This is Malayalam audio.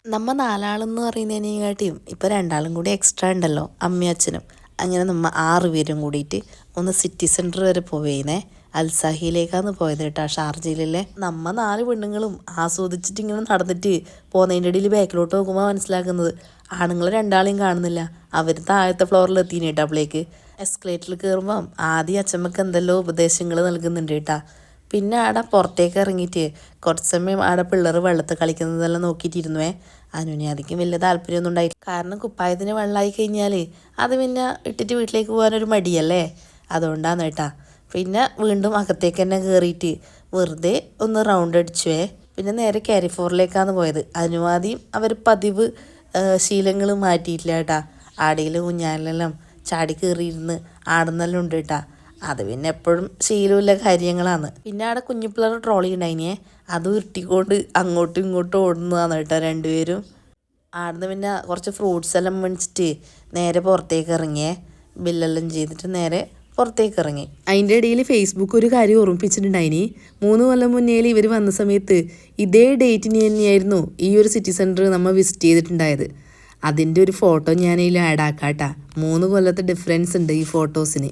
നമ്മ നാലാളെന്ന് പറയുന്നതിനെക്കാട്ടിയും ഇപ്പോൾ രണ്ടാളും കൂടി എക്സ്ട്രാ ഉണ്ടല്ലോ, അമ്മയും അച്ഛനും. അങ്ങനെ നമ്മ 6 പേരും കൂടിയിട്ട് ഒന്ന് സിറ്റി സെൻറ്റർ വരെ പോവേനേ. അൽസാഹിയിലേക്കാണ് പോയത് കേട്ടോ, ഷാർജയിലല്ലേ. നമ്മ 4 പെണ്ണുങ്ങളും ആസ്വദിച്ചിട്ട് ഇങ്ങനെ നടന്നിട്ട് പോകുന്നതിൻ്റെ ഇടയിൽ ബാക്കിലോട്ട് നോക്കുമ്പോൾ മനസ്സിലാക്കുന്നത് ആണുങ്ങൾ രണ്ടാളെയും കാണുന്നില്ല. അവർ താഴത്തെ ഫ്ലോറിൽ എത്തിന് കേട്ടോ. അപ്പോഴേക്ക് എസ്കലേറ്ററിൽ കയറുമ്പം ആദ്യം അച്ഛമ്മക്ക് എന്തെല്ലോ ഉപദേശങ്ങൾ നൽകുന്നുണ്ട് കേട്ടാ. പിന്നെ ആടെ പുറത്തേക്ക് ഇറങ്ങിയിട്ട് കുറച്ച് സമയം ആടെ പിള്ളേർ വെള്ളത്തിൽ കളിക്കുന്നതെല്ലാം നോക്കിയിട്ടിരുന്നുവേ. അനുവിനെ അധികം വലിയ താല്പര്യമൊന്നും ഉണ്ടായില്ല. കാരണം കുപ്പായത്തിന് വെള്ളമായി കഴിഞ്ഞാൽ അത് പിന്നെ ഇട്ടിട്ട് വീട്ടിലേക്ക് പോകാനൊരു മടിയല്ലേ, അതുകൊണ്ടാണ് കേട്ടാ. പിന്നെ വീണ്ടും അകത്തേക്ക് തന്നെ കയറിയിട്ട് വെറുതെ ഒന്ന് റൗണ്ട് അടിച്ചുവേ. പിന്നെ നേരെ കാരിഫോറിലേക്കാണ് പോയത്. അനുവാദിയും അവർ പതിവ് ശീലങ്ങൾ മാറ്റിയിട്ടില്ല കേട്ടാ. ആടയിൽ ഊഞ്ഞാലെല്ലാം ചാടി കയറിയിരുന്ന് ആടുന്നെല്ലാം ഉണ്ട് കേട്ടാ. അത് പിന്നെ എപ്പോഴും ശീലമില്ല കാര്യങ്ങളാണ്. പിന്നെ അവിടെ കുഞ്ഞിപ്പിള്ളേർ ട്രോളി ഉണ്ടായിനെ, അത് ഉരുട്ടിക്കൊണ്ട് അങ്ങോട്ടും ഇങ്ങോട്ടും ഓടുന്നതാണ് കേട്ടോ രണ്ടുപേരും. ആടുന്ന് പിന്നെ കുറച്ച് ഫ്രൂട്ട്സ് എല്ലാം മേടിച്ചിട്ട് നേരെ പുറത്തേക്ക് ഇറങ്ങിയേ. ബില്ലെല്ലാം ചെയ്തിട്ട് നേരെ പുറത്തേക്ക് ഇറങ്ങി. അതിൻ്റെ ഇടയിൽ ഫേസ്ബുക്ക് ഒരു കാര്യം ഓർമ്മിപ്പിച്ചിട്ടുണ്ടായിനി. 3 കൊല്ലം മുന്നേ ഇവർ വന്ന സമയത്ത് ഇതേ ഡേറ്റിന് തന്നെയായിരുന്നു ഈ ഒരു സിറ്റി സെൻറ്റർ നമ്മൾ വിസിറ്റ് ചെയ്തിട്ടുണ്ടായത്. അതിൻ്റെ ഒരു ഫോട്ടോ ഞാനതിൽ ആഡ് ആക്കാം കേട്ടോ. 3 കൊല്ലത്തെ ഡിഫറൻസ് ഉണ്ട് ഈ ഫോട്ടോസിന്.